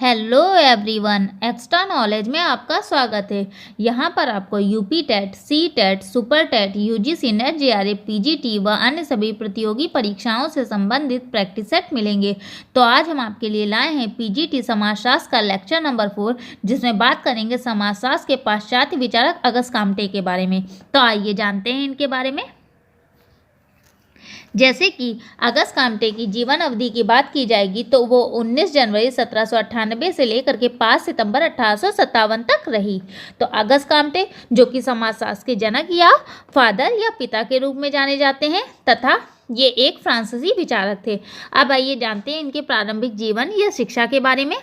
Hello everyone, extra knowledge में आपका स्वागत है। यहाँ पर आपको UP TET, C TET, super TET, UGC NET, JRF, PGT व अन्य सभी प्रतियोगी परीक्षाओं से संबंधित प्रैक्टिस सेट मिलेंगे। तो आज हम आपके लिए लाए हैं पीजीटी समाजशास्त्र का लेक्चर नंबर 4, जिसमें बात करेंगे समाजशास्त्र के पाश्चात्य विचारक अगस्त काम्टे के बारे में। तो आइए जानते हैं इनके बारे में। जैसे कि अगस्त काम्टे की जीवन अवधि की बात की जाएगी तो वो 19 जनवरी 1798 से लेकर के 5 सितंबर 1857 तक रही। तो अगस्त काम्टे जो कि समाजशास्त्र के जनक या फादर या पिता के रूप में जाने जाते हैं तथा ये एक फ्रांसीसी विचारक थे। अब आइए जानते हैं इनके प्रारंभिक जीवन या शिक्षा के बारे में।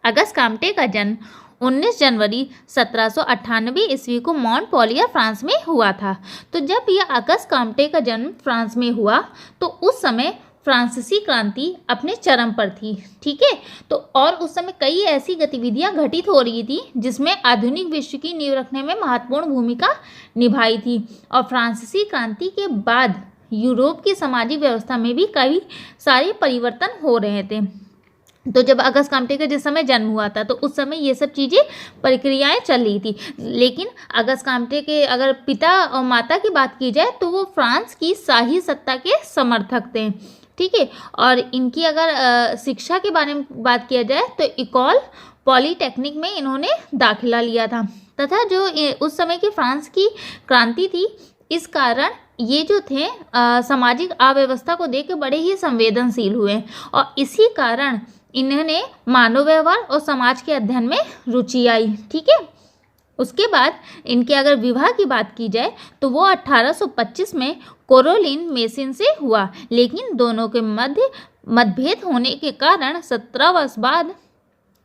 अगस्त काम्टे का जन्म 19 जनवरी 1798 ईस्वी को मॉन्टपेलियर फ्रांस में हुआ था। तो जब यह अगस्त काम्टे का जन्म फ्रांस में हुआ तो उस समय फ्रांसीसी क्रांति अपने चरम पर थी। ठीक है, तो और उस समय कई ऐसी गतिविधियां घटित हो रही थी जिसमें आधुनिक विश्व की नींव रखने में महत्वपूर्ण भूमिका निभाई थी। और फ्रांसीसी क्रांति के बाद यूरोप की सामाजिक व्यवस्था में भी कई सारे परिवर्तन हो रहे थे। तो जब अगस्त काम्टे का जिस समय जन्म हुआ था तो उस समय ये सब चीज़ें प्रक्रियाएं चल रही थी। लेकिन अगस्त काम्टे के अगर पिता और माता की बात की जाए तो वो फ्रांस की शाही सत्ता के समर्थक थे। ठीक है, और इनकी अगर शिक्षा के बारे में बात किया जाए तो इकॉल पॉलीटेक्निक में इन्होंने दाखिला लिया था। तथा जो उस समय की फ्रांस की क्रांति थी, इस कारण ये जो थे सामाजिक अव्यवस्था को देख के बड़े ही संवेदनशील हुए और इसी कारण इन्होंने मानव व्यवहार और समाज के अध्ययन में रुचि आई। ठीक है, उसके बाद इनके अगर विवाह की बात की जाए तो वो 1825 में कोरोलिन मेसिन से हुआ, लेकिन दोनों के मध्य मतभेद होने के कारण 17 वर्ष बाद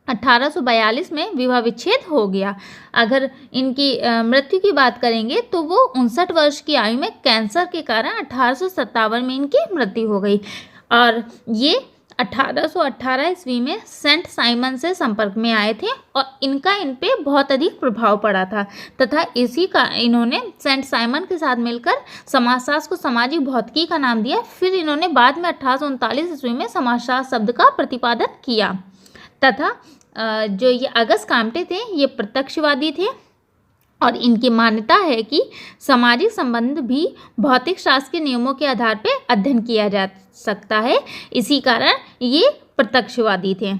1842 में विवाह विच्छेद हो गया। अगर इनकी मृत्यु की बात करेंगे तो वो 59 वर्ष की आयु में कैंसर के कारण 1857 में इनकी मृत्यु हो गई। और ये 1818 ईस्वी में सेंट साइमन से संपर्क में आए थे और इनका इन पे बहुत अधिक प्रभाव पड़ा था तथा इसी का इन्होंने सेंट साइमन के साथ मिलकर समाजशास्त्र को सामाजिक भौतिकी का नाम दिया। फिर इन्होंने बाद में 1839 ईस्वी में समाजशास्त्र शब्द का प्रतिपादन किया। तथा जो ये अगस्त काम्टे थे ये प्रत्यक्षवादी थे और इनकी मान्यता है कि सामाजिक संबंध भी भौतिक शास्त्र के नियमों के आधार पर अध्ययन किया जा सकता है, इसी कारण ये प्रत्यक्षवादी थे।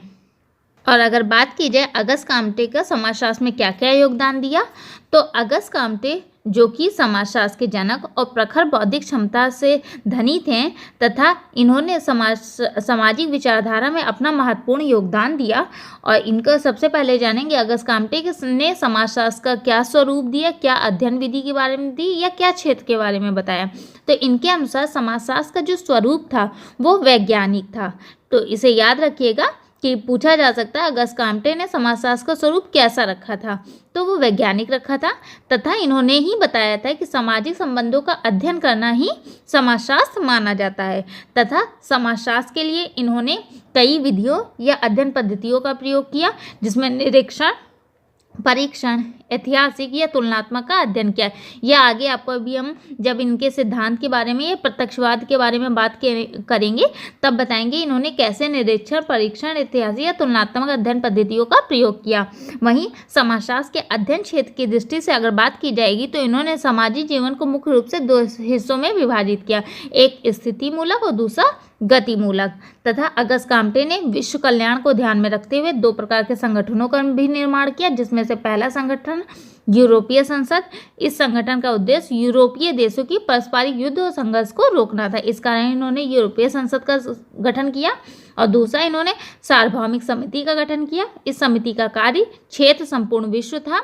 और अगर बात की जाए अगस्त काम्टे का समाजशास्त्र में क्या क्या योगदान दिया, तो अगस्त काम्टे जो कि समाजशास्त्र के जनक और प्रखर बौद्धिक क्षमता से धनी थे तथा इन्होंने सामाजिक विचारधारा में अपना महत्वपूर्ण योगदान दिया। और इनको सबसे पहले जानेंगे अगस्त काम्टे ने समाजशास्त्र का क्या स्वरूप दिया, क्या अध्ययन विधि के बारे में दी या क्या क्षेत्र के बारे में बताया। तो इनके अनुसार समाजशास्त्र का जो स्वरूप था वो वैज्ञानिक था। तो इसे याद रखिएगा कि पूछा जा सकता है अगस्त काम्टे ने समाजशास्त्र का स्वरूप कैसा रखा था, तो वो वैज्ञानिक रखा था तथा इन्होंने ही बताया था कि सामाजिक संबंधों का अध्ययन करना ही समाजशास्त्र माना जाता है। तथा समाजशास्त्र के लिए इन्होंने कई विधियों या अध्ययन पद्धतियों का प्रयोग किया, जिसमें निरीक्षण, परीक्षण, ऐतिहासिक या तुलनात्मक का अध्ययन किया। या आगे आपको अभी हम जब इनके सिद्धांत के बारे में या प्रत्यक्षवाद के बारे में बात करेंगे तब बताएंगे इन्होंने कैसे निरीक्षण, परीक्षण, ऐतिहासिक या तुलनात्मक अध्ययन पद्धतियों का प्रयोग किया। वहीं समाजशास्त्र के अध्ययन क्षेत्र की दृष्टि से अगर बात की जाएगी तो इन्होंने सामाजिक जीवन को मुख्य रूप से 2 हिस्सों में विभाजित किया, एक स्थितिमूलक और दूसरा गतिमूलक। तथा अगस्त काम्टे ने विश्व कल्याण को ध्यान में रखते हुए 2 प्रकार के संगठनों का भी निर्माण किया, जिसमें से पहला संगठन यूरोपीय संसद। इस संगठन का उद्देश्य यूरोपीय देशों की पारस्परिक युद्ध और संघर्ष को रोकना था, इस कारण इन्होंने यूरोपीय संसद का गठन किया। और दूसरा इन्होंने सार्वभौमिक समिति का गठन किया। इस समिति का कार्य क्षेत्र संपूर्ण विश्व था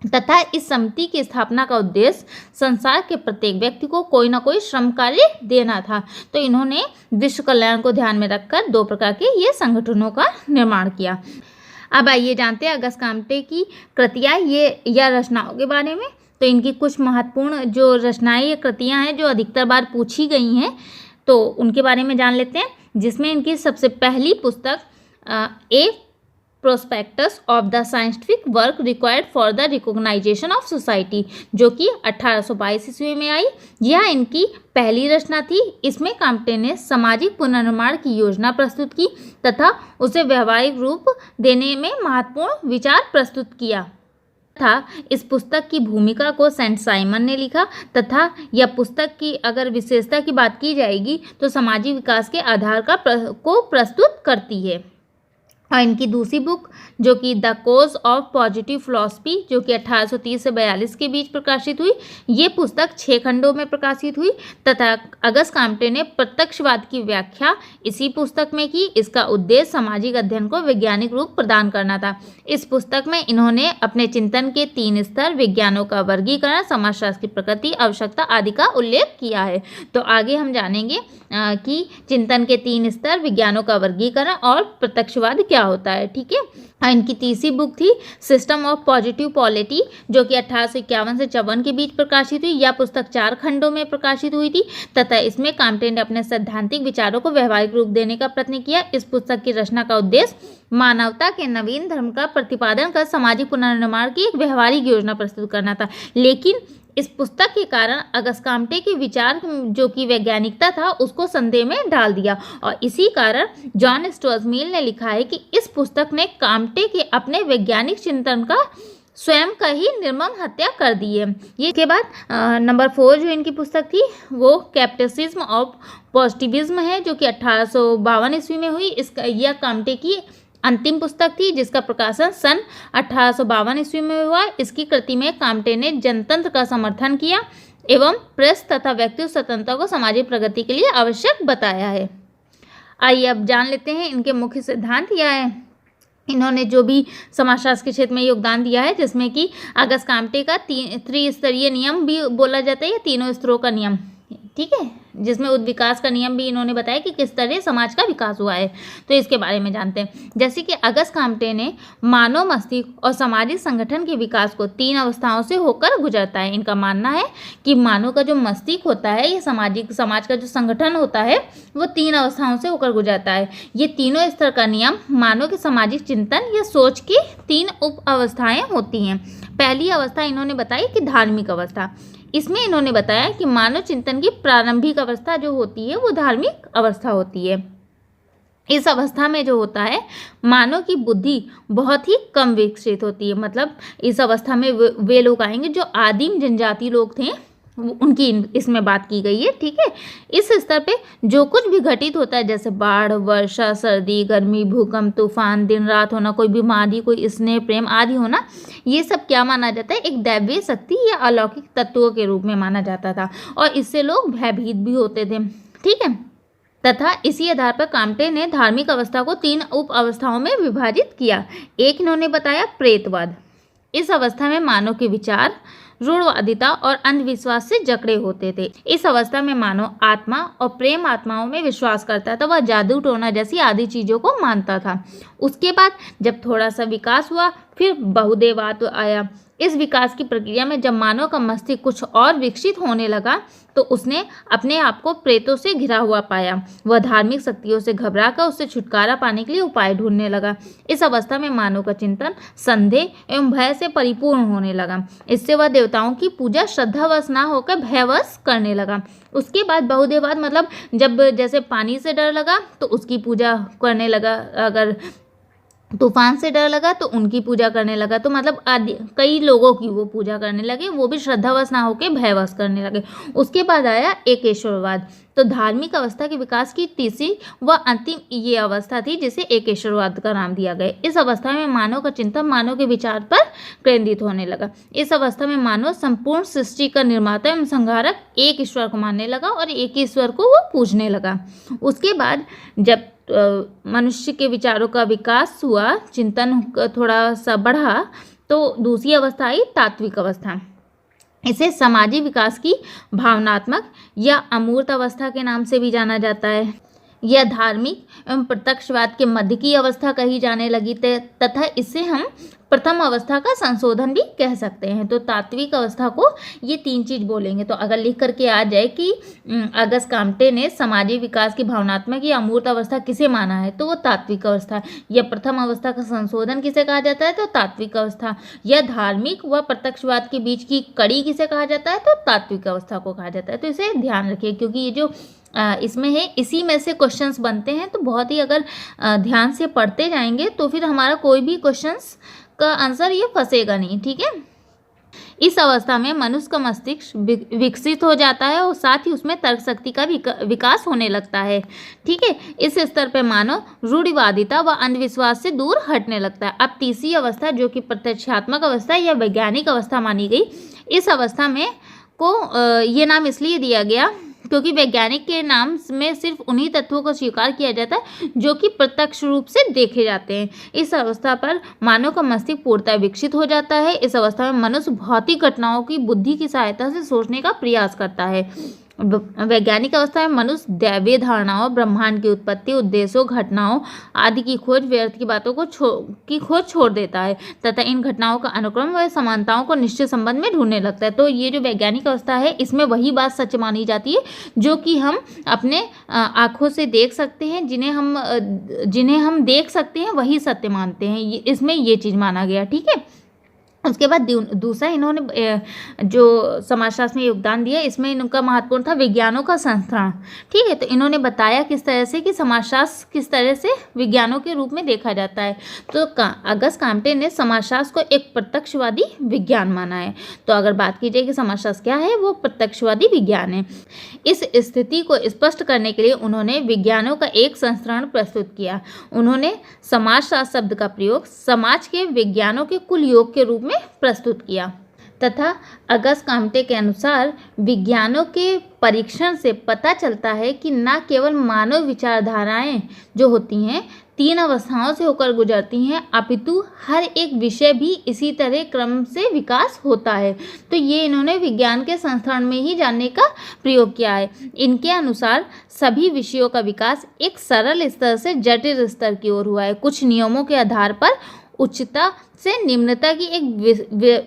तथा इस समिति की स्थापना का उद्देश्य संसार के प्रत्येक व्यक्ति को कोई ना कोई श्रम कार्य देना था। तो इन्होंने विश्व कल्याण को ध्यान में रखकर 2 प्रकार के ये संगठनों का निर्माण किया। अब आइए जानते हैं अगस्त काम्टे की कृतियाँ या रचनाओं के बारे में। तो इनकी कुछ महत्वपूर्ण जो रचनाएं या कृतियाँ हैं जो अधिकतर बार पूछी गई हैं तो उनके बारे में जान लेते हैं, जिसमें इनकी सबसे पहली पुस्तक a prospectus of the scientific work required for the recognization of society, जो कि 1822 ईस्वी में आई। यह इनकी पहली रचना थी। इसमें काम्टे ने सामाजिक पुनर्निर्माण की योजना प्रस्तुत की तथा उसे व्यवहारिक रूप देने में महत्वपूर्ण विचार प्रस्तुत किया था। इस पुस्तक की भूमिका को सेंट साइमन ने लिखा तथा यह पुस्तक की अगर विशेषता की बात की जाएगी तो सामाजिक विकास के आधार को प्रस्तुत करती है। और इनकी दूसरी बुक जो कि the course of positive philosophy, जो कि 1830 से 42 के बीच प्रकाशित हुई, ये पुस्तक 6 खंडों में प्रकाशित हुई तथा अगस्त काम्टे ने प्रत्यक्षवाद की व्याख्या इसी पुस्तक में की। इसका उद्देश्य सामाजिक अध्ययन को वैज्ञानिक रूप प्रदान करना था। इस पुस्तक में इन्होंने अपने चिंतन के 3 स्तर, विज्ञानों का वर्गीकरण, समाजशास्त्र की प्रकृति, आवश्यकता आदि का उल्लेख किया है। तो आगे हम जानेंगे कि चिंतन के 3 स्तर, विज्ञानों का वर्गीकरण और प्रत्यक्षवाद क्या होता है। ठीक है। इनकी तीसरी बुक थी सिस्टम ऑफ पॉजिटिव पॉलिटी, जो कि 1851 से 54 के बीच प्रकाशित हुई। यह पुस्तक 4 खंडों में प्रकाशित हुई थी तथा इसमें काम्टे ने अपने सैद्धांतिक विचारों को व्यवहारिक रूप देने का प्रयत्न किया। इस पुस्तक की रचना का उद्देश्य मानवता के नवीन धर्म का प्रतिपादन कर सामाजिक पुनर्निर्माण की एक व्यवहारिक योजना प्रस्तुत करना था। लेकिन इस पुस्तक के कारण अगस्त काम्टे के विचार जो कि वैज्ञानिकता था उसको संदेह में डाल दिया और इसी कारण जॉन स्टुअर्ट मिल ने लिखा है कि इस पुस्तक ने काम्टे के अपने वैज्ञानिक चिंतन का स्वयं का ही निर्मम हत्या कर दी है। ये के बाद नंबर 4 जो इनकी पुस्तक थी वो कैप्टिसिज्म ऑफ पॉजिटिविज्म है, जो कि 1852 ईस्वी में हुई। इसका यह काम्टे की अंतिम पुस्तक थी जिसका प्रकाशन सन 1852 ईस्वी में हुआ। इसकी कृति में काम्टे ने जनतंत्र का समर्थन किया एवं प्रेस तथा व्यक्तिगत स्वतंत्रता को सामाजिक प्रगति के लिए आवश्यक बताया है। आइए अब जान लेते हैं इनके मुख्य सिद्धांत क्या है। इन्होंने जो भी समाजशास्त्र के क्षेत्र में योगदान दिया है, जिसमें कि अगस्त काम्टे का 3 स्तरीय नियम भी बोला जाता है, या 3 स्तरों का नियम, ठीक है, जिसमें उद्विकास का नियम भी इन्होंने बताया कि किस तरह समाज का विकास हुआ है। तो इसके बारे में जानते हैं। जैसे कि अगस्त काम्टे ने मानव मस्तिष्क और सामाजिक संगठन के विकास को 3 अवस्थाओं से होकर गुजरता है। इनका मानना है कि मानव का जो मस्तिष्क होता है, ये समाज का जो संगठन होता है वो 3 अवस्थाओं से होकर गुजरता है। ये तीनों स्तर का नियम मानव के सामाजिक चिंतन या सोच की 3 उप अवस्थाएं होती हैं। पहली अवस्था इन्होंने बताई कि धार्मिक अवस्था। इसमें इन्होंने बताया कि मानव चिंतन की प्रारंभिक अवस्था जो होती है वो धार्मिक अवस्था होती है। इस अवस्था में जो होता है मानव की बुद्धि बहुत ही कम विकसित होती है। मतलब इस अवस्था में वे लोग आएंगे जो आदिम जनजाति लोग थे, उनकी इसमें बात की गई है। ठीक है। इस स्तर पे जो कुछ भी घटित होता है, जैसे बाढ़, वर्षा, सर्दी, गर्मी, भूकंप, तूफान, दिन रात होना, कोई बीमारी, कोई स्नेह, प्रेम आदि होना, ये सब क्या माना जाता है? एक दैवीय शक्ति या अलौकिक तत्वों के रूप में माना जाता था और इससे लोग भयभीत भी होते थे। ठीक है। तथा इसी आधार पर काम्टे ने धार्मिक अवस्था को 3 उप अवस्थाओं में विभाजित किया। एक इन्होंने बताया प्रेतवाद। इस अवस्था में मानव के विचार रूढ़वादिता और अंधविश्वास से जकड़े होते थे। इस अवस्था में मानव आत्मा और प्रेम आत्माओं में विश्वास करता था। वह जादू टोना जैसी आदि चीजों को मानता था। उसके बाद जब थोड़ा सा विकास हुआ, फिर बहुदेववाद आया। इस विकास की प्रक्रिया में जब मानव का मस्तिष्क कुछ और विकसित होने लगा तो उसने अपने आप को प्रेतों से घिरा हुआ पाया। वह धार्मिक शक्तियों से घबराकर उससे छुटकारा पाने के लिए उपाय ढूंढने लगा। इस अवस्था में मानव का चिंतन संदेह एवं भय से परिपूर्ण होने लगा। इससे वह देवताओं की पूजा श्रद्धावश ना होकर भयवश करने लगा। उसके बाद बहुदेववाद, मतलब जब जैसे पानी से डर लगा तो उसकी पूजा करने लगा, अगर तूफान से डर लगा तो उनकी पूजा करने लगा। तो मतलब कई लोगों की वो पूजा करने लगे, वो भी श्रद्धावश ना होकर भयवश करने लगे। उसके बाद आया एकेश्वरवाद। तो धार्मिक अवस्था के विकास की तीसरी व अंतिम ये अवस्था थी जिसे एकेश्वरवाद का नाम दिया गया। इस अवस्था में मानव का चिंतन मानव के विचार पर केंद्रित होने लगा। इस अवस्था में मानव संपूर्ण सृष्टि का निर्माता एवं संहारक एक ईश्वर को मानने लगा और एक ईश्वर को वो पूजने लगा। उसके बाद जब मनुष्य के विचारों का विकास हुआ, चिंतन थोड़ा सा बढ़ा, तो दूसरी अवस्था आई तात्विक अवस्था। इसे सामाजिक विकास की भावनात्मक या अमूर्त अवस्था के नाम से भी जाना जाता है। यह धार्मिक एवं प्रत्यक्षवाद के मध्य की अवस्था कही जाने लगी तथा इसे हम प्रथम अवस्था का संशोधन भी कह सकते हैं। तो तात्विक अवस्था को ये 3 चीज बोलेंगे। तो अगर लिख करके आ जाए कि अगस्त काम्टे ने सामाजिक विकास की भावनात्मक या अमूर्त अवस्था किसे माना है, तो वो तात्विक अवस्था है। या प्रथम अवस्था का संशोधन किसे कहा जाता है, तो तात्विक अवस्था। या धार्मिक व प्रत्यक्षवाद के बीच की कड़ी किसे कहा जाता है, तो तात्विक अवस्था को कहा जाता है। तो इसे ध्यान रखिए, क्योंकि ये जो इसमें है, इसी में से क्वेश्चंस बनते हैं। तो बहुत ही अगर ध्यान से पढ़ते जाएंगे तो फिर हमारा कोई भी क्वेश्चंस का आंसर ये फंसेगा नहीं। ठीक है। इस अवस्था में मनुष्य का मस्तिष्क विकसित हो जाता है और साथ ही उसमें तर्क शक्ति का विकास होने लगता है। ठीक है। इस स्तर पर मानव रूढ़िवादिता व अंधविश्वास से दूर हटने लगता है। अब तीसरी अवस्था, जो कि प्रत्यक्षात्मक अवस्था या वैज्ञानिक अवस्था मानी गई, इस अवस्था में ये नाम इसलिए दिया गया क्योंकि वैज्ञानिक के नाम में सिर्फ उन्हीं तत्वों को स्वीकार किया जाता है जो कि प्रत्यक्ष रूप से देखे जाते हैं। इस अवस्था पर मानव का मस्तिष्क पूर्णतः विकसित हो जाता है। इस अवस्था में मनुष्य भौतिक घटनाओं की बुद्धि की सहायता से सोचने का प्रयास करता है। वैज्ञानिक अवस्था में मनुष्य दैवीय धारणाओं, ब्रह्मांड की उत्पत्ति, उद्देश्यों, घटनाओं आदि की खोज, व्यर्थ की बातों की खोज छोड़ देता है तथा इन घटनाओं का अनुक्रम व समानताओं को निश्चित संबंध में ढूंढने लगता है। तो ये जो वैज्ञानिक अवस्था है, इसमें वही बात सच मानी जाती है जो कि हम अपने आँखों से देख सकते हैं, जिन्हें हम देख सकते हैं वही सत्य मानते हैं। इसमें ये चीज़ माना गया। ठीक है। उसके बाद दूसरा इन्होंने जो समाजशास्त्र में योगदान दिया, इसमें इनका महत्वपूर्ण था विज्ञानों का संस्करण। ठीक है। तो इन्होंने बताया किस तरह से कि समाजशास्त्र किस तरह से विज्ञानों के रूप में देखा जाता है। तो अगस्त काम्टे ने समाजशास्त्र को एक प्रत्यक्षवादी विज्ञान माना है। तो अगर बात की जाए कि समाजशास्त्र क्या है, वो प्रत्यक्षवादी विज्ञान है। इस स्थिति को स्पष्ट करने के लिए उन्होंने विज्ञानों का एक संस्करण प्रस्तुत किया। उन्होंने समाजशास्त्र शब्द का प्रयोग समाज के विज्ञानों के कुल योग के रूप में प्रस्तुत किया तथा अगस्त काम्टे के अनुसार विज्ञानों के परीक्षण से पता चलता है कि न केवल मानव विचारधाराएं जो होती हैं 3 अवस्थाओं से होकर गुजरती हैं, अपितु हर एक विषय भी इसी तरह क्रम से विकास होता है। तो ये इन्होंने विज्ञान के संस्करण में ही जानने का प्रयोग किया है। इनके अनुसार सभी विषयों का विकास एक सरल स्तर से जटिल स्तर की ओर हुआ है। कुछ नियमों के आधार पर उच्चता से निम्नता की एक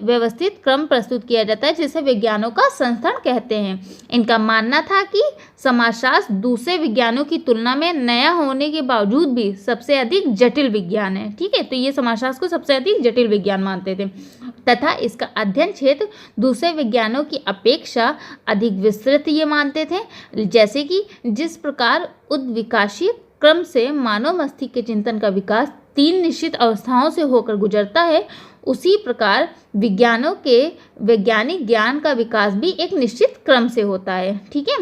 व्यवस्थित क्रम प्रस्तुत किया जाता है, जिसे विज्ञानों का संस्करण कहते हैं। इनका मानना था कि समाजशास्त्र दूसरे विज्ञानों की तुलना में नया होने के बावजूद भी सबसे अधिक जटिल विज्ञान है। ठीक है। तो ये समाजशास्त्र को सबसे अधिक जटिल विज्ञान मानते थे तथा इसका अध्ययन क्षेत्र दूसरे विज्ञानों की अपेक्षा अधिक विस्तृत ये मानते थे। जैसे कि जिस प्रकार उद्विकासीय क्रम से मानव मस्तिष्क के चिंतन का विकास 3 निश्चित अवस्थाओं से होकर गुजरता है, उसी प्रकार विज्ञानों के वैज्ञानिक ज्ञान का विकास भी एक निश्चित क्रम से होता है। ठीक है।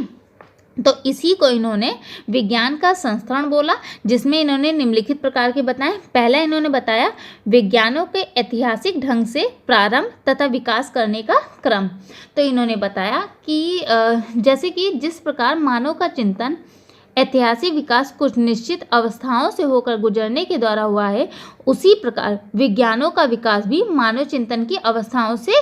तो इसी को इन्होंने विज्ञान का संस्करण बोला, जिसमें इन्होंने निम्नलिखित प्रकार के बताए। पहला इन्होंने बताया विज्ञानों के ऐतिहासिक ढंग से प्रारंभ तथा विकास करने का क्रम। तो इन्होंने बताया कि जैसे कि जिस प्रकार मानव का चिंतन ऐतिहासिक विकास कुछ निश्चित अवस्थाओं से होकर गुजरने के द्वारा हुआ है, उसी प्रकार विज्ञानों का विकास भी मानव चिंतन की अवस्थाओं से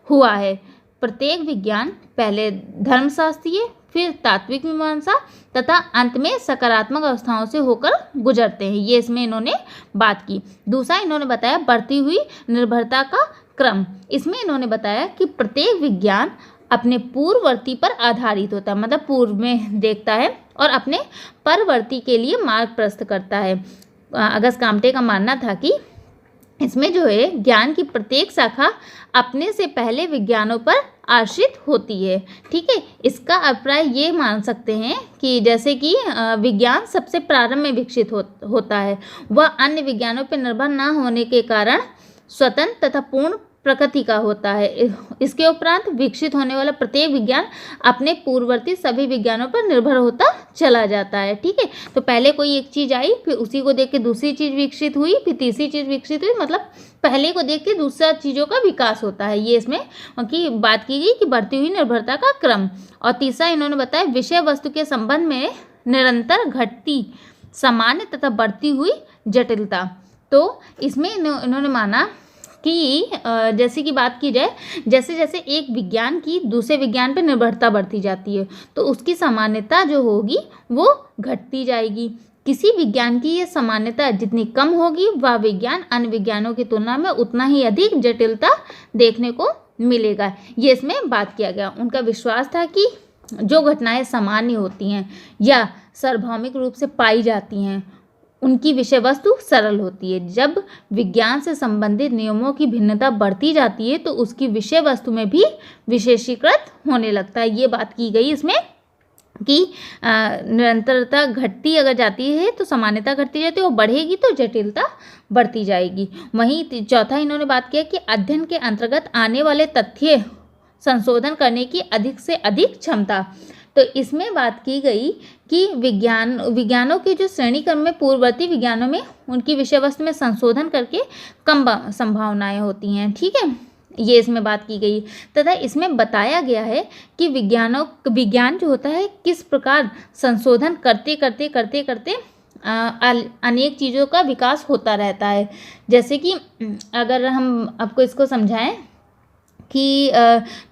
हुआ है। प्रत्येक विज्ञान पहले धर्मशास्त्रीय, फिर तात्विक मीमांसा तथा अंत में सकारात्मक अवस्थाओं से होकर गुजरते हैं। ये इसमें इन्होंने बात की। दूसरा इन्होंने बताया बढ़ती हुई निर्भरता का क्रम। इसमें इन्होंने बताया कि प्रत्येक विज्ञान अपने पूर्ववर्ती पर आधारित होता है, मतलब पूर्व में देखता है और अपने परवर्ती के लिए मार्ग प्रशस्त करता है। अगस्त काम्टे का मानना था कि इसमें जो है ज्ञान की प्रत्येक शाखा अपने से पहले विज्ञानों पर आश्रित होती है। ठीक है। इसका अभिप्राय ये मान सकते हैं कि जैसे कि विज्ञान सबसे प्रारंभ में विकसित होता है, वह अन्य विज्ञानों पर निर्भर न होने के कारण स्वतंत्र तथा पूर्ण प्रकृति का होता है। इसके उपरांत विकसित होने वाला प्रत्येक विज्ञान अपने पूर्ववर्ती सभी विज्ञानों पर निर्भर होता चला जाता है। ठीक है। तो पहले कोई एक चीज़ आई, फिर उसी को देख के दूसरी चीज़ विकसित हुई, फिर तीसरी चीज़ विकसित हुई, मतलब पहले को देख के दूसरा चीज़ों का विकास होता है। ये इसमें की बात की गई कि बढ़ती हुई निर्भरता का क्रम। और तीसरा इन्होंने बताया विषय वस्तु के संबंध में निरंतर घटती सामान्य तथा बढ़ती हुई जटिलता। तो इसमें इन्होंने माना कि जैसे कि बात की जाए, जैसे जैसे एक विज्ञान की दूसरे विज्ञान पर निर्भरता बढ़ती जाती है, तो उसकी सामान्यता जो होगी वो घटती जाएगी किसी विज्ञान की ये सामान्यता जितनी कम होगी वह विज्ञान अन्य विज्ञानों की तुलना में उतना ही अधिक जटिलता देखने को मिलेगा। ये इसमें बात किया गया। उनका विश्वास था कि जो घटनाएं सामान्य होती हैं या सार्वभौमिक रूप से पाई जाती हैं उनकी विषय वस्तु सरल होती है। जब विज्ञान से संबंधित नियमों की भिन्नता बढ़ती जाती है तो उसकी विषय वस्तु में भी विशेषीकृत होने लगता है। ये बात की गई इसमें कि निरंतरता घटती अगर जाती है तो सामान्यता घटती जाती है और बढ़ेगी तो जटिलता बढ़ती जाएगी। वहीं चौथा इन्होंने बात किया कि अध्ययन के अंतर्गत आने वाले तथ्य संशोधन करने की अधिक से अधिक क्षमता। तो इसमें बात की गई कि विज्ञानों की जो श्रेणी क्रम में पूर्ववर्ती विज्ञानों में उनकी विषय वस्तु में संशोधन करके कम संभावनाएं होती हैं। ठीक है, ये इसमें बात की गई तथा इसमें बताया गया है कि विज्ञान जो होता है किस प्रकार संशोधन करते करते अनेक चीज़ों का विकास होता रहता है। जैसे कि अगर हम आपको इसको समझाएं कि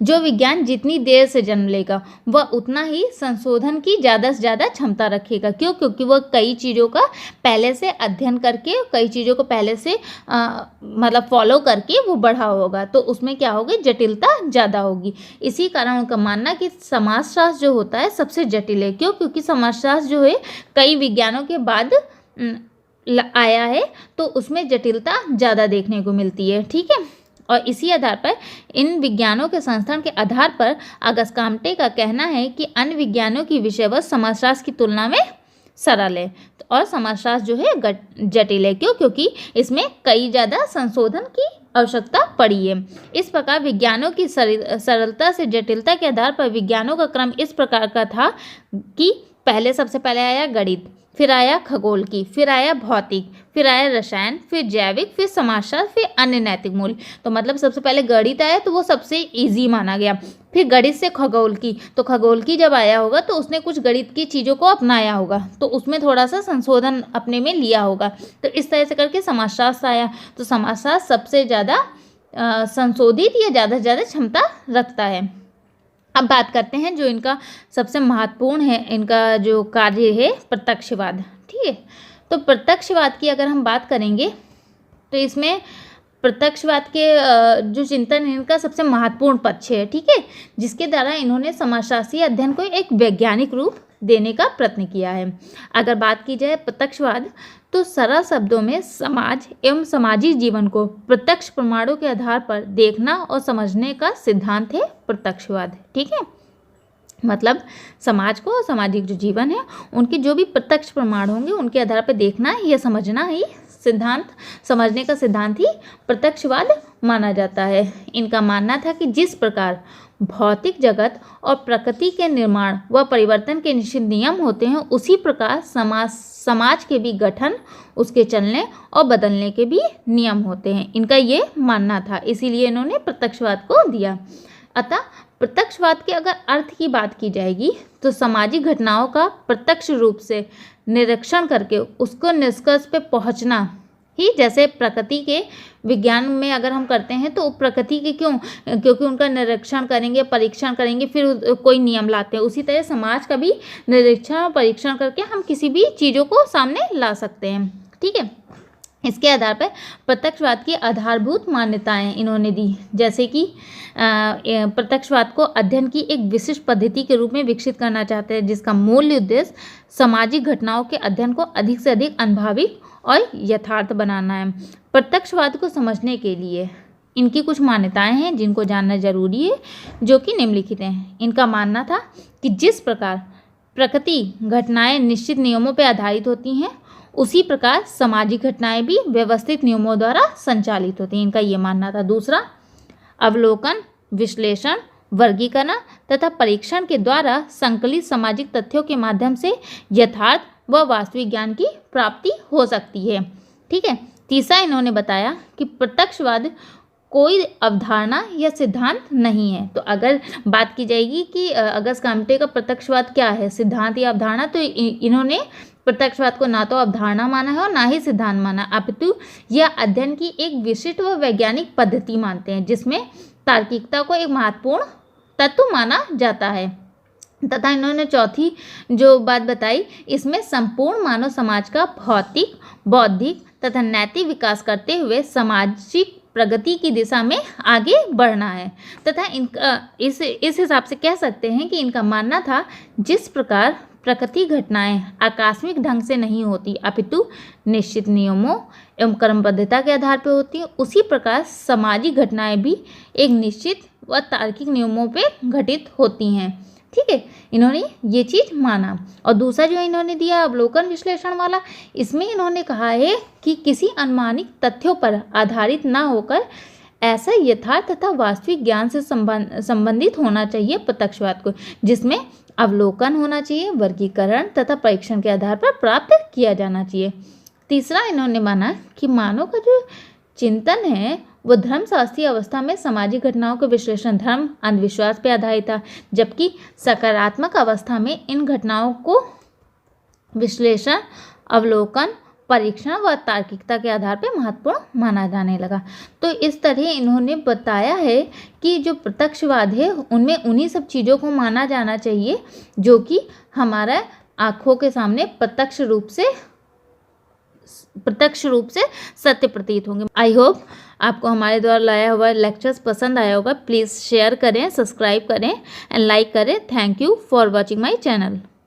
जो विज्ञान जितनी देर से जन्म लेगा वह उतना ही संशोधन की ज़्यादा से ज़्यादा क्षमता रखेगा। क्यों? क्योंकि वह कई चीज़ों का पहले से अध्ययन करके कई चीज़ों को पहले से मतलब फॉलो करके वो बढ़ा होगा, तो उसमें क्या होगी, जटिलता ज़्यादा होगी। इसी कारण उनका मानना कि समाजशास्त्र जो होता है सबसे जटिल है। क्यों? क्योंकि समाजशास्त्र जो है कई विज्ञानों के बाद आया है तो उसमें जटिलता ज़्यादा देखने को मिलती है। ठीक है, और इसी आधार पर इन विज्ञानों के संस्थान के आधार पर अगस्त काम्टे का कहना है कि अन्य विज्ञानों की विषय वस्तु समाजशास्त्र की तुलना में सरल है और समाजशास्त्र जो है जटिल है। क्यों? क्योंकि इसमें कई ज़्यादा संशोधन की आवश्यकता पड़ी है। इस प्रकार विज्ञानों की सरलता से जटिलता के आधार पर विज्ञानों का क्रम इस प्रकार का था कि सबसे पहले आया गणित, फिर आया खगोल फिर आया भौतिक, फिर आया रसायन, फिर जैविक, फिर समाजशास्त्र, फिर अन्य नैतिक मूल्य। तो मतलब सबसे पहले गणित आया तो वो सबसे इजी माना गया। फिर गणित से खगोल तो खगोल जब आया होगा तो उसने कुछ गणित की चीज़ों को अपनाया होगा तो उसमें थोड़ा सा संशोधन अपने में लिया होगा। तो इस तरह से करके समाजशास्त्र आया। तो समाजशास्त्र सबसे ज़्यादा संशोधित या ज़्यादा से ज़्यादा क्षमता रखता है। अब बात करते हैं जो इनका सबसे महत्वपूर्ण है, इनका जो कार्य है प्रत्यक्षवाद। ठीक है, तो प्रत्यक्षवाद की अगर हम बात करेंगे तो इसमें प्रत्यक्षवाद के जो चिंतन है इनका सबसे महत्वपूर्ण पक्ष है। ठीक है, जिसके द्वारा इन्होंने समाजशास्त्रीय अध्ययन को एक वैज्ञानिक रूप देने का प्रयत्न किया है। अगर बात की जाए प्रत्यक्षवाद तो सरल शब्दों में समाज एवं सामाजिक जीवन को प्रत्यक्ष प्रमाणों के आधार पर देखना और समझने का सिद्धांत है प्रत्यक्षवाद। ठीक है, मतलब समाज को, सामाजिक जो जीवन है उनके जो भी प्रत्यक्ष प्रमाण होंगे उनके आधार पर देखना या समझना ही समझने का सिद्धांत ही प्रत्यक्षवाद माना जाता है। इनका मानना था कि जिस प्रकार भौतिक जगत और प्रकृति के निर्माण व परिवर्तन के निश्चित नियम होते हैं उसी प्रकार समाज के भी गठन, उसके चलने और बदलने के भी नियम होते हैं। इनका ये मानना था, इसीलिए इन्होंने प्रत्यक्षवाद को दिया। अतः प्रत्यक्षवाद के अगर अर्थ की बात की जाएगी तो सामाजिक घटनाओं का प्रत्यक्ष रूप से निरीक्षण करके उसको निष्कर्ष पे पहुंचना ही, जैसे प्रकृति के विज्ञान में अगर हम करते हैं तो प्रकृति के क्योंकि उनका निरीक्षण करेंगे, परीक्षण करेंगे, फिर कोई नियम लाते हैं। उसी तरह समाज का भी निरीक्षण और परीक्षण करके हम किसी भी चीज़ों को सामने ला सकते हैं। ठीक है, इसके आधार पर प्रत्यक्षवाद की आधारभूत मान्यताएं इन्होंने दी, जैसे कि प्रत्यक्षवाद को अध्ययन की एक विशिष्ट पद्धति के रूप में विकसित करना चाहते हैं जिसका मूल उद्देश्य सामाजिक घटनाओं के अध्ययन को अधिक से अधिक अनुभवी और यथार्थ बनाना है। प्रत्यक्षवाद को समझने के लिए इनकी कुछ मान्यताएं हैं जिनको जानना जरूरी है, जो कि निम्नलिखित हैं। इनका मानना था कि जिस प्रकार प्रकृति घटनाएं निश्चित नियमों पर आधारित होती हैं उसी प्रकार सामाजिक घटनाएं भी व्यवस्थित नियमों द्वारा संचालित होती हैं, इनका ये मानना था। दूसरा, अवलोकन, विश्लेषण, वर्गीकरण तथा परीक्षण के द्वारा संकलित सामाजिक तथ्यों के माध्यम से यथार्थ व वास्तविक ज्ञान की प्राप्ति हो सकती है। ठीक है, तीसरा इन्होंने बताया कि प्रत्यक्षवाद कोई अवधारणा या सिद्धांत नहीं है। तो अगर बात की जाएगी कि अगस्त काम्टे का प्रत्यक्षवाद क्या है, सिद्धांत या अवधारणा, तो इन्होंने प्रत्यक्षवाद को ना तो अवधारणा माना है और ना ही सिद्धांत माना, अपितु यह अध्ययन की एक विशिष्ट व वैज्ञानिक पद्धति मानते हैं जिसमें तार्किकता को एक महत्वपूर्ण तत्व माना जाता है। तथा इन्होंने चौथी जो बात बताई, इसमें संपूर्ण मानव समाज का भौतिक, बौद्धिक तथा नैतिक विकास करते हुए सामाजिक प्रगति की दिशा में आगे बढ़ना है। तथा इनका इस हिसाब से कह सकते हैं कि इनका मानना था, जिस प्रकार प्रकृति घटनाएं आकस्मिक ढंग से नहीं होती अपितु निश्चित नियमों एवं कर्मबद्धता के आधार पर होती हैं, उसी प्रकार सामाजिक घटनाएं भी एक निश्चित व तार्किक नियमों पर घटित होती हैं। ठीक है, इन्होंने ये चीज़ माना। और दूसरा जो इन्होंने दिया अवलोकन विश्लेषण वाला, इसमें इन्होंने कहा है कि किसी अनुमानित तथ्यों पर आधारित ना होकर ऐसा यथार्थ तथा वास्तविक ज्ञान से संबंधित होना चाहिए प्रत्यक्षवाद को, जिसमें अवलोकन होना चाहिए, वर्गीकरण तथा परीक्षण के आधार पर प्राप्त किया जाना चाहिए। तीसरा इन्होंने माना कि मानव का जो चिंतन है वो धर्मशास्त्रीय अवस्था में सामाजिक घटनाओं के विश्लेषण धर्म अंधविश्वास पर आधारित था, जबकि सकारात्मक अवस्था में इन घटनाओं को विश्लेषण, अवलोकन, परीक्षण व तार्किकता के आधार पर महत्वपूर्ण माना जाने लगा। तो इस तरह इन्होंने बताया है कि जो प्रत्यक्षवाद है उनमें उन्हीं सब चीज़ों को माना जाना चाहिए जो कि हमारा आँखों के सामने प्रत्यक्ष रूप से सत्य प्रतीत होंगे। आई होप आपको हमारे द्वारा लाया हुआ लेक्चर्स पसंद आया होगा। प्लीज़ शेयर करें, सब्सक्राइब करें एंड लाइक करें। Thank you for watching my channel.